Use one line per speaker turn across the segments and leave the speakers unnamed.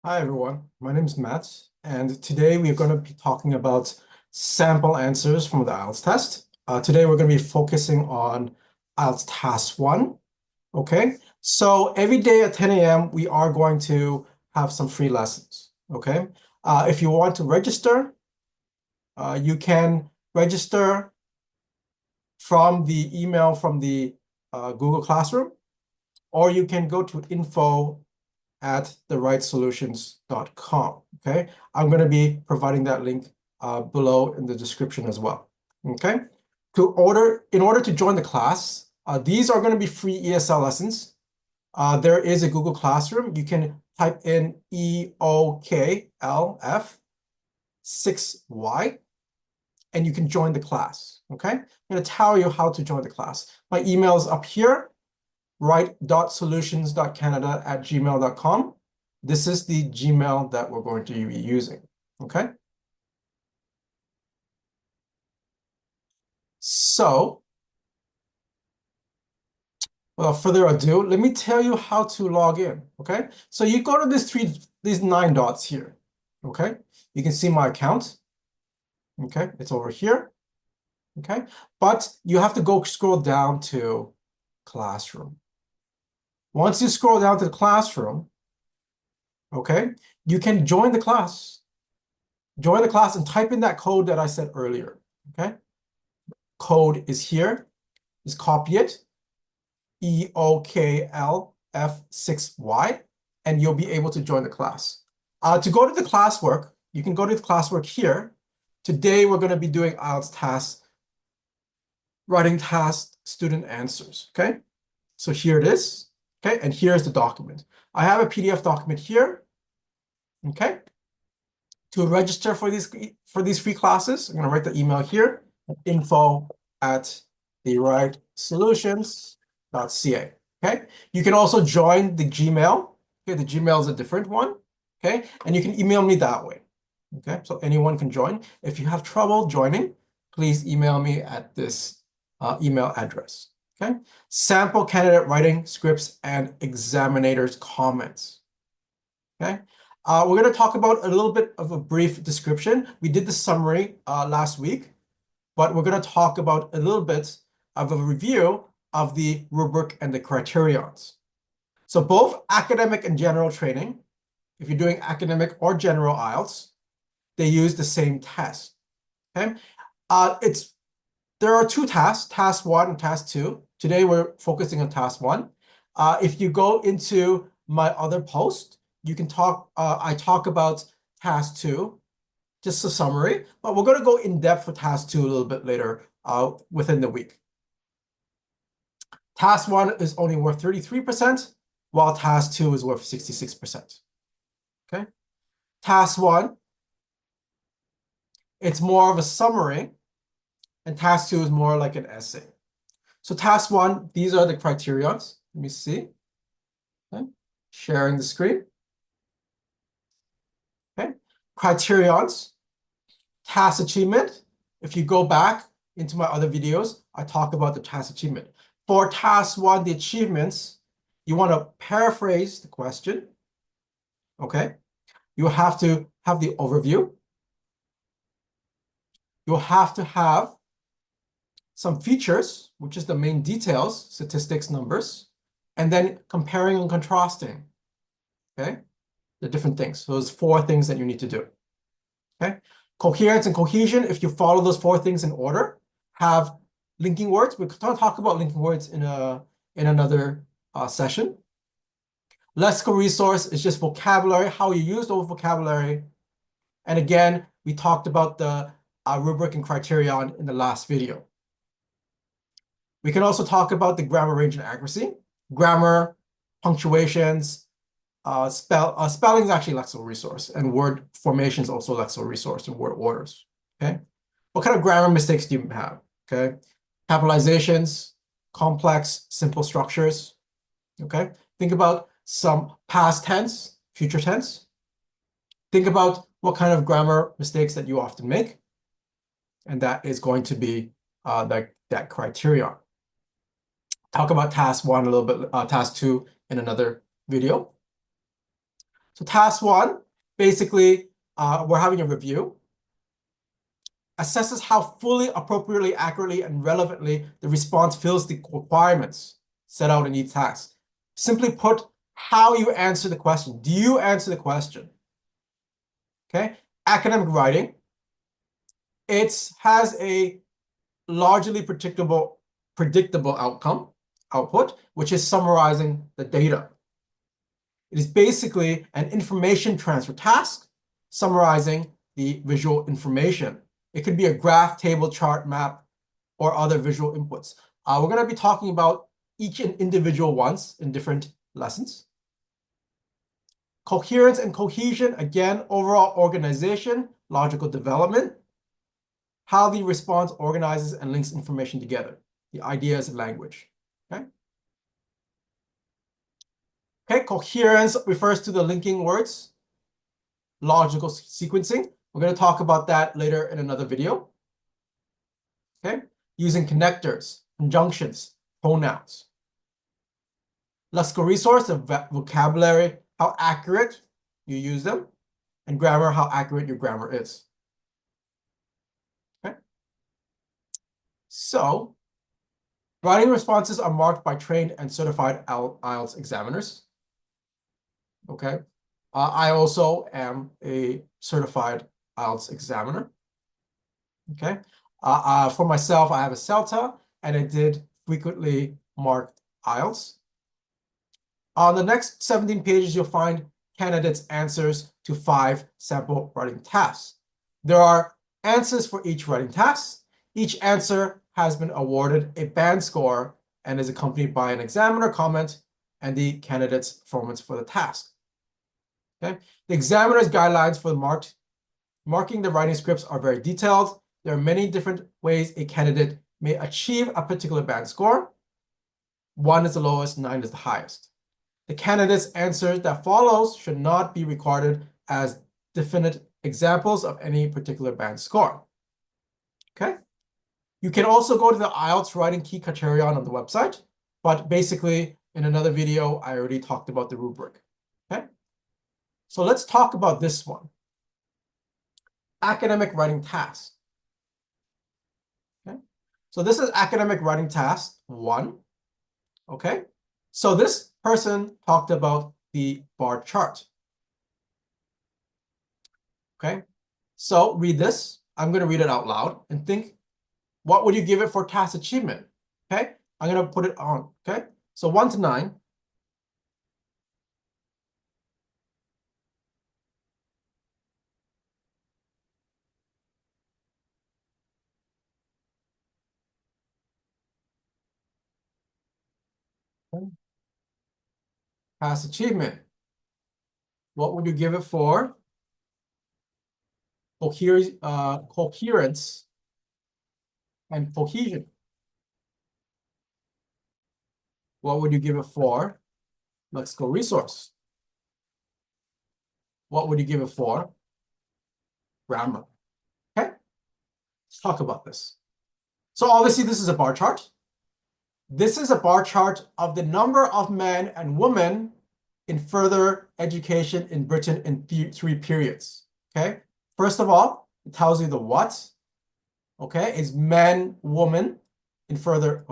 Hi everyone, my name is Matt, and today we're going to be talking about sample answers from the IELTS test. Today we're going to be focusing on IELTS Task 1, okay? So every day at 10 a.m. we are going to have some free lessons, okay? If you want to register, you can register from the email from the Google Classroom, or you can go to info@ therightsolutions.com. Okay, I'm going to be providing that link below in the description as well. Okay, in order to join the class, these are going to be free ESL lessons. There is a Google Classroom. You can type in EOKLF6Y and you can join the class. Okay, I'm going to tell you how to join the class. My email is up here, right.solutions.canada@gmail.com. This is the Gmail that we're going to be using, okay? So, without further ado, let me tell you how to log in, okay? So you go to these 9 dots here, okay? You can see my account, okay? It's over here, okay? But you have to go scroll down to Classroom. Once you scroll down to the Classroom, okay, you can join the class. Join the class and type in that code that I said earlier, okay? Code is here. Just copy it, EOKLF6Y, and you'll be able to join the class. To go to the classwork, you can go to the classwork here. Today, we're going to be doing IELTS tasks, writing tasks, student answers, okay? So here it is, okay? And here's the document. I have a PDF document here, okay? To register for these free classes, I'm going to write the email here, info@therightsolutions.ca. Okay. You can also join the Gmail. Okay, the Gmail is a different one. Okay, and you can email me that way. Okay, so anyone can join. If you have trouble joining, please email me at this email address. Okay, sample candidate writing scripts and examinators comments. Okay. We're going to talk about a little bit of a brief description. We did the summary last week, but we're going to talk about a little bit of a review of the rubric and the criterions. So both academic and general training, if you're doing academic or general IELTS, they use the same test. Okay. There are 2 tasks, task 1 and task 2. Today we're focusing on task 1. If you go into my other post, you can I talk about task 2, just a summary, but we're going to go in depth for task 2 a little bit later within the week. Task 1 is only worth 33%, while task 2 is worth 66%. Okay. Task 1, it's more of a summary, and task 2 is more like an essay. So task 1, these are the criterions. Let me see. Okay. Sharing the screen. Okay. Criterions, task achievement. If you go back into my other videos, I talk about the task achievement. For task 1, the achievements, you want to paraphrase the question. Okay. You have to have the overview. You'll have to have some features, which is the main details, statistics, numbers, and then comparing and contrasting. Okay. The different things. So there's 4 things that you need to do. Okay. Coherence and cohesion, if you follow those 4 things in order, have linking words. We're going to talk about linking words in another session. Lexical resource is just vocabulary, how you use those vocabulary. And again, we talked about the rubric and criterion in the last video. We can also talk about the grammar range and accuracy. Grammar, punctuations, spelling is actually lexical resource, and word formation is also lexical resource and word orders. Okay, what kind of grammar mistakes do you have? Okay, capitalizations, complex, simple structures. Okay, think about some past tense, future tense. Think about what kind of grammar mistakes that you often make, and that is going to be that criterion. Talk about task 1 a little bit, task 2 in another video. So task one, basically, we're having a review. Assesses how fully, appropriately, accurately, and relevantly the response fills the requirements set out in each task. Simply put, how you answer the question. Do you answer the question? Okay. Academic writing. It has a largely predictable output, which is summarizing the data. It is basically an information transfer task, summarizing the visual information. It could be a graph, table, chart, map, or other visual inputs. We're going to be talking about each individual ones in different lessons. Coherence and cohesion, again, overall organization, logical development, how the response organizes and links information together, the ideas and language. Okay. Okay, coherence refers to the linking words, logical sequencing. We're going to talk about that later in another video. Okay, using connectors, conjunctions, pronouns. Lexical resource, the vocabulary, how accurate you use them, and grammar, how accurate your grammar is. Okay. So, writing responses are marked by trained and certified IELTS examiners. Okay. I also am a certified IELTS examiner. Okay. For myself, I have a CELTA, and I did frequently mark IELTS. On the next 17 pages, you'll find candidates' answers to 5 sample writing tasks. There are answers for each writing task. Each answer has been awarded a band score and is accompanied by an examiner comment and the candidate's performance for the task. Okay. The examiner's guidelines for marking the writing scripts are very detailed. There are many different ways a candidate may achieve a particular band score. 1 is the lowest, 9 is the highest. The candidate's answers that follows should not be recorded as definite examples of any particular band score. Okay. You can also go to the IELTS writing key criterion on the website, but basically in another video, I already talked about the rubric. Okay. So let's talk about this one. Academic writing task. Okay. So this is academic writing task 1. Okay. So this person talked about the bar chart. Okay. So read this. I'm going to read it out loud and think, what would you give it for task achievement? Okay. I'm going to put it on. Okay. So 1 to 9. Task achievement. What would you give it for coherence and cohesion? What would you give it for lexical resource? What would you give it for grammar? Okay, let's talk about this. So obviously this is a bar chart. This is a bar chart of the number of men and women in further education in Britain in 3 periods. Okay, first of all, it tells you the what. Okay, is men, woman in further,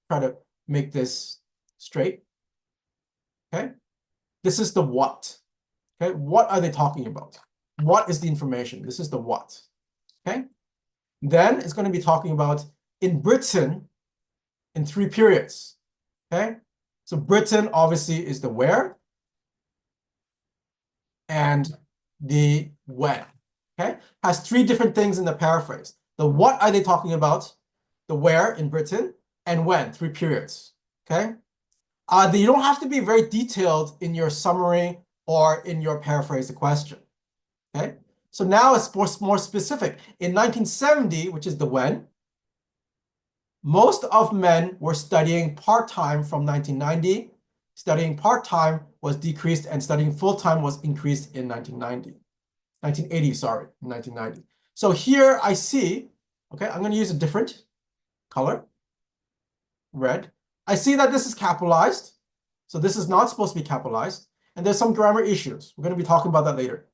try to make this straight. Okay, this is the what. Okay, what are they talking about? What is the information? This is the what. Okay, then it's going to be talking about in Britain in 3 periods. Okay, so Britain obviously is the where and the when. Okay, has 3 different things in the paraphrase. The what are they talking about? The where in Britain and when, 3 periods. Okay, you don't have to be very detailed in your summary or in your paraphrase the question. Okay, so now it's more specific. In 1970, which is the when, most of men were studying part-time from 1990. Studying part-time was decreased and studying full-time was increased in 1980, in 1990. So here I see, okay, I'm going to use a different color, red. I see that this is capitalized. So this is not supposed to be capitalized. and there's some grammar issues. We're going to be talking about that later.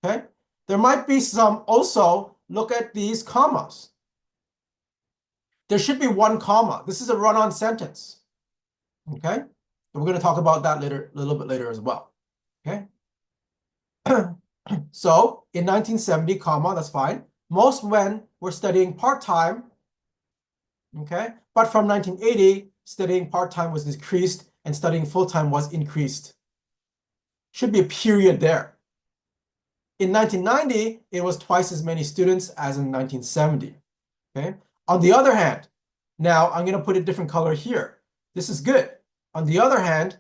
Okay? There might be some also, look at these commas. There should be one comma. This is a run-on sentence. Okay? And we're going to talk about that later, a little bit later as well. Okay? So in 1970, comma, that's fine. Most men were studying part-time. Okay? But from 1980, studying part-time was decreased and studying full-time was increased. Should be a period there. In 1990, it was twice as many students as in 1970. Okay? On the other hand, now I'm going to put a different color here. This is good. On the other hand,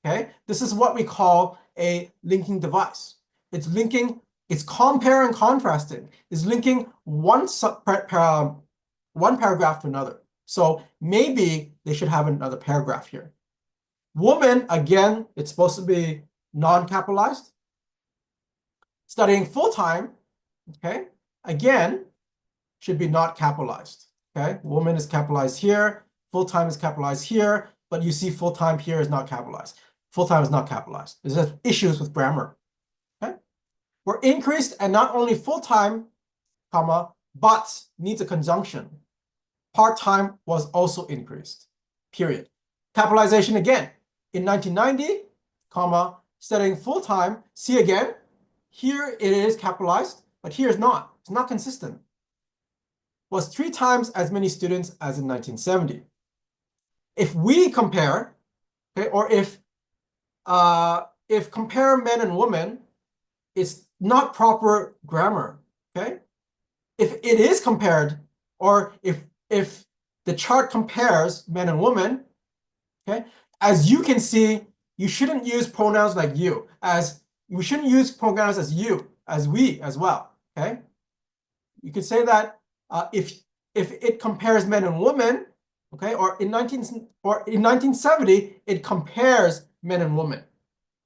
okay, this is what we call a linking device. It's linking, it's compare and contrasting. It's linking one paragraph to another. So maybe they should have another paragraph here. Woman, again, it's supposed to be non-capitalized. Studying full-time, okay, again, should be not capitalized. Okay, woman is capitalized here, full-time is capitalized here, but you see full-time here is not capitalized. Full-time is not capitalized. There's issues with grammar. Okay, we're increased and not only full-time, comma, but needs a conjunction. Part-time was also increased, period. Capitalization again. In 1990, comma, studying full-time, see again, here it is capitalized, but here is not. It's not consistent. Was 3 times as many students as in 1970. If we compare, okay, or if compare men and women, it's not proper grammar, okay? If it is compared, or if the chart compares men and women, okay, as you can see, you shouldn't use pronouns like you, as we shouldn't use pronouns as you, as we as well, okay? You could say that if it compares men and women, okay, or in 1970, it compares men and women.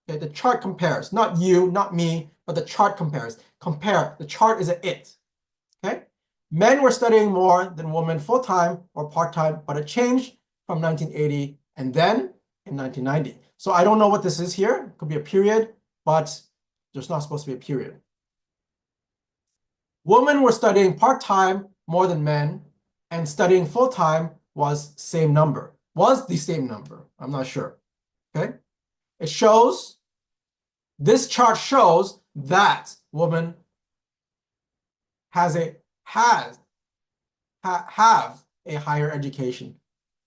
Okay, the chart compares, not you, not me, but the chart compares. Compare, the chart is an it. Okay? Men were studying more than women full-time or part-time, but it changed from 1980 and then in 1990. So I don't know what this is here. It could be a period, but there's not supposed to be a period. Women were studying part-time more than men, and studying full-time was the same number. I'm not sure. Okay? It shows, this chart shows that woman have a higher education,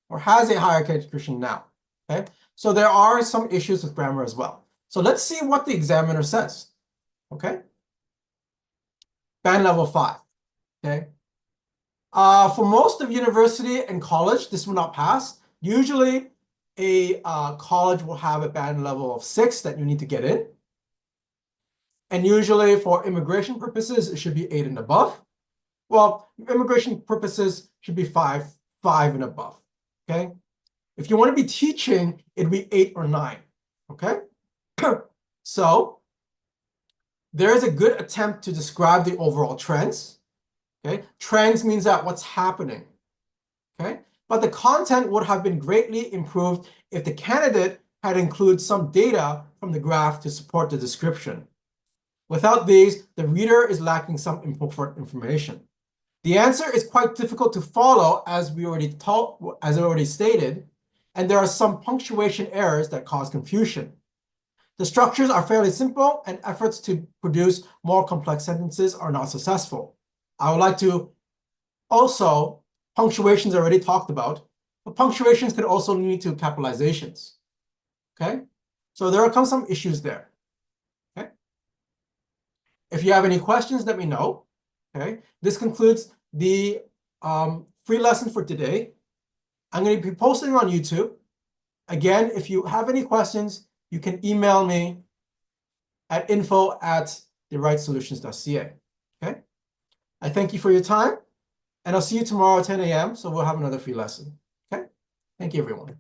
or has a higher education now. Okay? So there are some issues with grammar as well. So let's see what the examiner says. Okay? Band level 5. Okay? For most of university and college, this will not pass. Usually, a college will have a band level of 6 that you need to get in. And usually, for immigration purposes, it should be 8 and above. Well, immigration purposes should be 5 and above. Okay? If you want to be teaching, it'd be 8 or 9. Okay? So, there is a good attempt to describe the overall trends. Okay? Trends means that what's happening. Okay? But the content would have been greatly improved if the candidate had included some data from the graph to support the description. Without these, the reader is lacking some important information. The answer is quite difficult to follow, as I already stated, and there are some punctuation errors that cause confusion. The structures are fairly simple, and efforts to produce more complex sentences are not successful. I would like to also, punctuations already talked about, but punctuations could also lead to capitalizations. Okay? So there are some issues there. Okay? If you have any questions, let me know. Okay? This concludes the free lesson for today. I'm going to be posting on YouTube. Again, if you have any questions, you can email me at info@therightsolutions.ca. Okay? I thank you for your time, and I'll see you tomorrow at 10 a.m. So we'll have another free lesson. Okay? Thank you, everyone.